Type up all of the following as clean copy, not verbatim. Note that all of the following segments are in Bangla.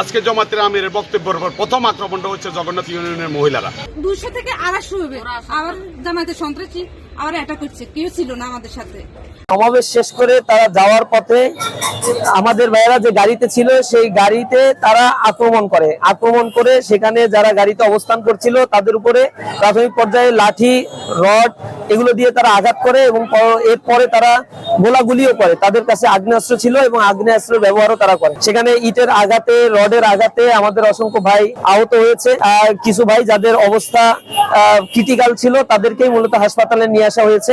আজকে জামাতের আমিরের বক্তব্যের পর প্রথম আক্রমণটা হচ্ছে জগন্নাথ ইউনিয়নের মহিলারা। 200 থেকে 250 হবে আবার জামায়াতের সন্ত্রাসী আবার অ্যাটাক করছে, কেউ ছিল না আমাদের সাথে। সমাবেশ শেষ করে তারা যাওয়ার পথে আমাদের ভাইয়েরা যে গাড়িতে ছিল সেই গাড়িতে তারা আক্রমণ করে সেখানে যারা গাড়িতে অবস্থান করছিল তাদের উপরে প্রাথমিক পর্যায়ে লাঠি রড এগুলো দিয়ে তারা আঘাত করে এবং এরপরে তারা গোলাগুলিও করে। তাদের কাছে আগ্নেয়াস্ত্র ছিল এবং আগ্নেয়াস্ত্রের ব্যবহারও তারা করে। সেখানে ইটের আঘাতে রডের আঘাতে আমাদের অসংখ্য ভাই আহত হয়েছে। কিছু ভাই যাদের অবস্থা ক্রিটিক্যাল ছিল তাদেরকেই মূলত হাসপাতালে নিয়ে আসা হয়েছে।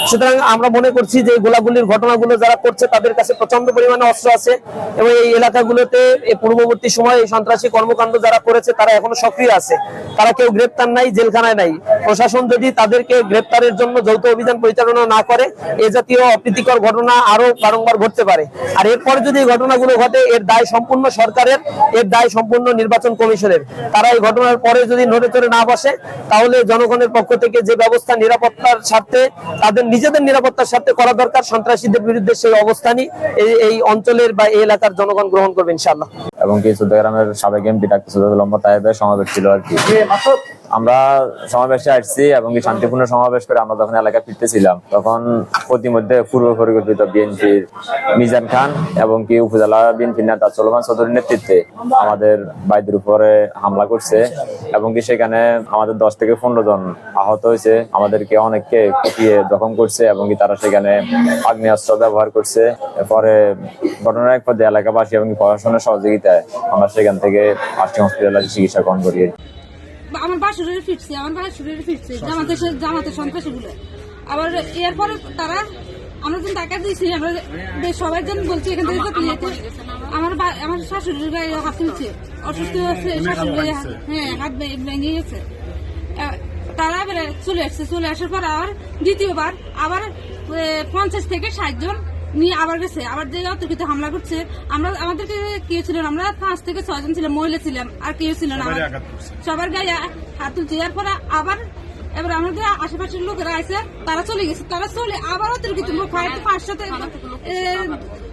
সুতরাং আমরা মনে করছি যে গোলাগুলির ঘটনাগুলো যারা করছে তাদের কাছে প্রচন্ড পরিমাণে অস্ত্র আছে এবং এই এলাকাগুলোতে পূর্ববর্তী সময়ে এই সন্ত্রাসী কর্মকাণ্ড যারা করেছে তারা এখনো সক্রিয় আছে। তারা কেউ গ্রেপ্তার নাই, জেলখানায় নাই। প্রশাসন যদি তাদেরকে গ্রেপ্তারের জন্য যৌথ অভিযান পরিচালনা না করে এ জাতীয় অপ্রীতিকর ঘটনা আরো বারংবার ঘটতে পারে। আর এরপরে যদি এই ঘটনাগুলো ঘটে এর দায় সম্পূর্ণ সরকারের, এর দায় সম্পূর্ণ নির্বাচন কমিশনের। তারা এই ঘটনার পরে যদি নড়ে চড়ে না বসে তাহলে জনগণের পক্ষ থেকে যে ব্যবস্থা নিরাপত্তার স্বার্থে তাদের নিজেদের নিরাপত্তার স্বার্থে করা দরকার সন্ত্রাসীদের বিরুদ্ধে সেই অবস্থানই এই অঞ্চলের বা এই এলাকার জনগণ গ্রহণ করবে ইনশাআল্লাহ। এবং কি চৌদ্দগ্রামের সাবেক এমপি ডাক্তার সৈয়দুল আহমদ তায়েবের সমাবেশ ছিল আর কি। আমরা সমাবেশে আসছি এবং কি শান্তিপূর্ণ সমাবেশ করে আমরা যখন এলাকায় ফিরতেছিলাম তখন প্রতিমধ্যে পূর্ব পরিকল্পিত বিএনপির মিজান খান এবং কি উপজেলা বিএনপির নেতা চলমান চৌধুরীর নেতৃত্বে আমাদের ভাইদের উপরে হামলা করছে এবং কি সেখানে আমাদের 10 থেকে 15 জন আহত হয়েছে। আমাদেরকে অনেককে কুপিয়ে জখম করছে এবং কি তারা সেখানে আগ্নেয়াস্ত্র ব্যবহার করছে। এরপরে ঘটনার এক পর্যায়ে এলাকাবাসী এবং প্রশাসনের সহযোগিতায় আমরা সেখান থেকে আর্টিং হসপিটালে চিকিৎসা গ্রহণ করি। আমার বাসুরের ফিরছে জামাতের সন্ত্রাসীগুলো। আবার এরপরে তারা আমরা যখন টাকা দিয়েছি আমরা সবাই যেন বলছি এখান থেকে আমার শাশুড়ির গায়ে হাত তুলছে, অসুস্থ হচ্ছে শাশুড়ির গায়ে, হ্যাঁ হাত ভেঙে গেছে। তারা এবারে চলে আসার পর আবার দ্বিতীয়বার আবার 50 থেকে 60 জন নিয়ে আবার গেছে, আবার যে অতর্কিত হামলা করছে। আমাদেরকে কেউ ছিল না, আমরা 5 থেকে 6 জন ছিলাম, মহিলা ছিলাম, আর কেউ ছিল না। সবার গায়ে হাত তুলছে। এরপরে আবার এবার আমাদের আশেপাশের লোকেরা আছে, তারা চলে গেছে। তারা চলে আবার অতর্কিত লোক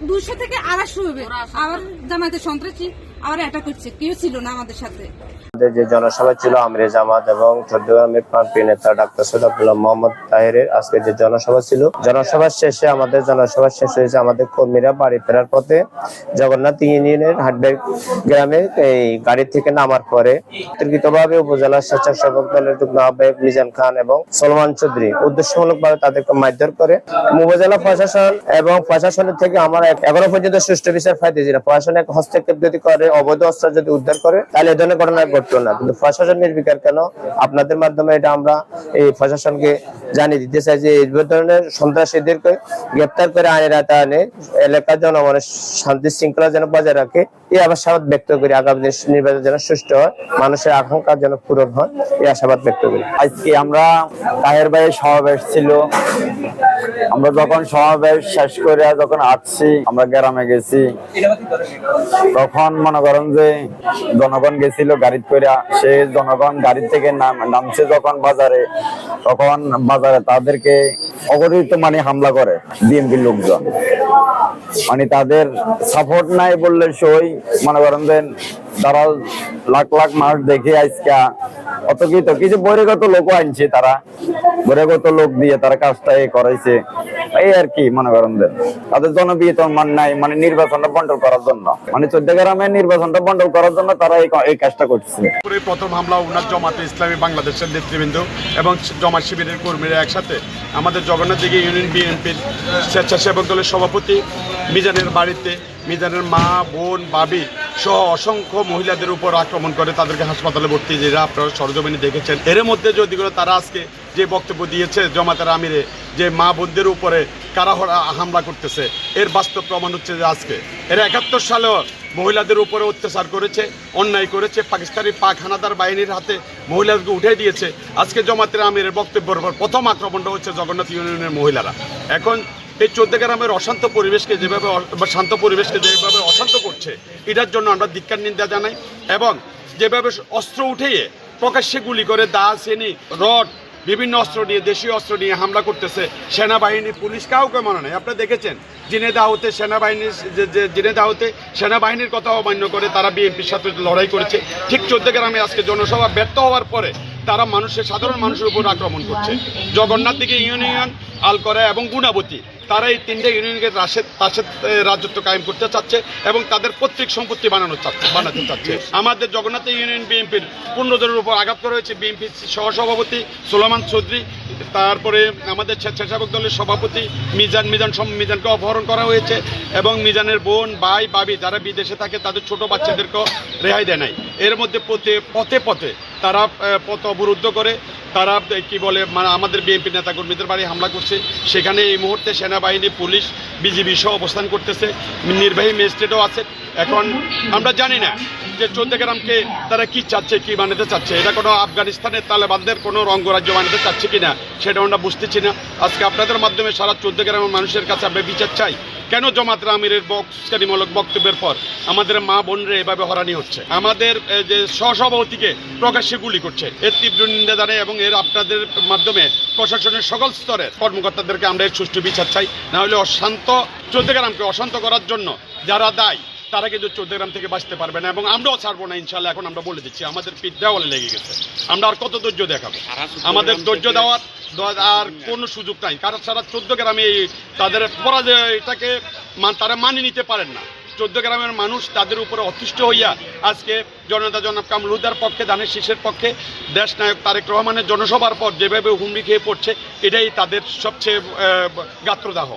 200 থেকে 250 হবে আবার জামায়াতের সন্ত্রাসী আবার অ্যাটাক করছে, কেউ ছিল না আমাদের সাথে। যে জনসভা ছিল আমিরে জামাত এবং চট্টগ্রামের প্রাণপ্রিয় নেতা ডাক্তার সৈয়দ আব্দুল্লাহ মোহাম্মদ তাহেরের আজকে যে জনসভা ছিল, জনসভা শেষে হয়েছে আমাদের কর্মীরা বাড়ি ফেরার পথে জগন্নাথ ইউনিয়নের হাটবেগ গ্রামে এই গাড়ি থেকে নামার পরে তর্কিতভাবে উপজেলা স্বেচ্ছাসেবক দলের যুগ্ম আহ্বায়ক মিজান খান এবং সলমান চৌধুরী উদ্দেশ্যমূলকভাবে তাদেরকে মারধর করে। উপজেলা প্রশাসন এবং প্রশাসনের থেকে আমরা এখনো পর্যন্ত সুষ্ঠু বিচার পাইতেছি না। প্রশাসন এক হস্তক্ষেপ যদি করে, অবৈধ অস্ত্র যদি উদ্ধার করে তাহলে এ ধরনের ঘটনা ঘটতো না। কিন্তু প্রশাসন নির্বিকার কেন? আপনাদের মাধ্যমে এটা আমরা এই প্রশাসনকে জানিয়ে দিতে চাই যে এই ধরনের সন্ত্রাসীদেরকে গ্রেপ্তার করে আইনের আওতায় আনে এলাকার জনগণের শান্তি শৃঙ্খলা যেন বজায় রাখে এই আশাবাদ ব্যক্ত করি। আগামী নির্বাচন যেন সুষ্ঠু হয়, মানুষের আকাঙ্ক্ষা যেন পূরণ হয় এই আশাবাদ ব্যক্ত করি। আজকে আমরা তাহের ভাইয়ের সমাবেশ ছিল, আমরা যখন সমাবেশ শেষ করে যখন আসছি আমরা গ্রামে গেছি তখন মনে করেন যে জনগণ গেছিল গাড়ি করে, সে জনগণ গাড়ি থেকে নামছে যখন বাজারে, তখন বাজারে তাদেরকে অগরিত হামলা করে বিএনপির লোকজন। তাদের সাপোর্ট নাই বললে সই মনে করেন যে তারা লাখ লাখ মানুষ দেখে আজকে অতকিত কিছু বহিরাগত লোকও আনছে, তারা বহিরাগত লোক দিয়ে তারা কাজটা করাইছে এই আর কি। মনে করেন যে তাদের জনপ্রিয়তা মান নাই, নির্বাচনটা বন্টন করার জন্য, চৌদ্দগ্রামের নির্বাচনটা বন্টন করার জন্য তারা এই কাজটা করছে। প্রথম হামলা উনার জামাতে ইসলামী বাংলাদেশের নেতৃবৃন্দ এবং জামাত শিবিরের কর্মীরা একসাথে আমাদের জগন্নাথ দিঘি ইউনিয়ন বিএনপির স্বেচ্ছাসেবক দলের সভাপতি মিজানের বাড়িতে মিজানের মা, বোন, ভাবি সহ অসংখ্য মহিলাদের উপর আক্রমণ করে তাদেরকে হাসপাতালে ভর্তি, যেটা আপনারা সরজমিনে দেখেছেন। এর মধ্যে যদি তারা আজকে যে বক্তব্য দিয়েছে জামাতের আমিরে যে মা বোনদের উপরে কারা হামলা করতেছে, এর বাস্তব প্রমাণ হচ্ছে যে আজকে এরা 71 সালেও মহিলাদের উপরে অত্যাচার করেছে, অন্যায় করেছে, পাকিস্তানি পাক হানাদার বাহিনীর হাতে মহিলাদেরকে উঠে দিয়েছে। আজকে জামাতের আমিরের বক্তব্যের পর প্রথম আক্রমণটা হচ্ছে জগন্নাথ ইউনিয়নের মহিলারা। এখন এই চৌদ্দগ্রামের অশান্ত পরিবেশকে যেভাবে অশান্ত করছে, এটার জন্য আমরা ধিক্কার নিন্দা জানাই। এবং যেভাবে অস্ত্র উঠিয়ে প্রকাশ্যে গুলি করে দা, সেনি, রড বিভিন্ন অস্ত্র নিয়ে, দেশীয় অস্ত্র নিয়ে হামলা করতেছে। সেনাবাহিনী, পুলিশ কাউকে মানে নাই। আপনারা দেখেছেন জিনেদাহতে সেনাবাহিনীর কথা অমান্য করে তারা বিএনপির সাথে লড়াই করেছে। ঠিক চৌদ্দগ্রামে আজকে জনসভা ব্যর্থ হওয়ার পরে তারা সাধারণ মানুষের উপর আক্রমণ করছে। জগন্নাথ দিকে ইউনিয়ন, আলকরা এবং গুণাবতী, তারা এই 3টে ইউনিয়নকে রাজত্ব কায়েম করতে চাচ্ছে এবং তাদের পৈতৃক সম্পত্তি বানাতে চাচ্ছে। আমাদের জগন্নাথ ইউনিয়ন বিএনপির 15 জনের উপর আঘাত করা হয়েছে। বিএনপির সহসভাপতি সুলেমান চৌধুরী, তারপরে আমাদের স্বেচ্ছাসেবক দলের সভাপতি মিজানকে অপহরণ করা হয়েছে এবং মিজানের বোন, ভাই, ভাবি যারা বিদেশে থাকে তাদের ছোট বাচ্চাদেরকেও রেহাই দেয় নাই। এর মধ্যে পথে পথে তারা পথ অবরুদ্ধ করে তারা কি বলে মানে আমাদের বিএনপি নেতাকর্মীদের বাড়ি হামলা করছে। সেখানে এই মুহূর্তে সেনাবাহিনী, পুলিশ, বিজিবি সহ অবস্থান করতেছে, নির্বাহী ম্যাজিস্ট্রেটও আছে। এখন আমরা জানি না যে চৌদ্দগ্রামকে তারা কি চাচ্ছে, কি বানাতে চাচ্ছে। এটা কোনো আফগানিস্তানের তালেবানদের কোনো রঙ্গরাজ্য বানাতে চাচ্ছে কিনা সেটা আমরা বুঝতেছি না। আজকে আপনাদের মাধ্যমে সারা চৌদ্দগ্রামের মানুষের কাছে আমরা বিচার চাই, কেন জামায়াতে আমিরের বক্তৃতামূলক বক্তব্যের পর আমাদের মা বোনরা এভাবে হয়রানি হচ্ছে, আমাদের যে সহসভাপতিকে প্রকাশ্যে গুলি করছে। এর তীব্র নিন্দা জানাই এবং এর আপনাদের মাধ্যমে প্রশাসনের সকল স্তরের কর্মকর্তাদেরকে আমরা এর সুষ্ঠু বিচার চাই। না হলে চৌদ্দগ্রামকে অশান্ত করার জন্য যারা দায়ী তারা কিন্তু চৌদ্দগ্রাম থেকে বাঁচতে পারবে না এবং আমরাও ছাড়বো না ইনশাল্লাহ। এখন আমরা বলে দিচ্ছি আমাদের পিঠ দেওয়ালে লেগে গেছে, আমরা আর কত ধৈর্য দেখাবো? আমাদের ধৈর্য দেওয়ার আর কোনো সুযোগ নাই। কারণ সারা চৌদ্দগ্রামে তাদের পরাজয়টাকে তারা মানিয়ে নিতে পারেন না। চৌদ্দগ্রামের মানুষ তাদের উপরে অতিষ্ঠ হইয়া আজকে জনতা জনাব কামরুল হুদার পক্ষে, ধানের শীষের পক্ষে, দেশ নায়ক তারেক রহমানের জনসভার পর যেভাবে হুমড়ি খেয়ে পড়ছে, এটাই তাদের সবচেয়ে গাত্রদাহ।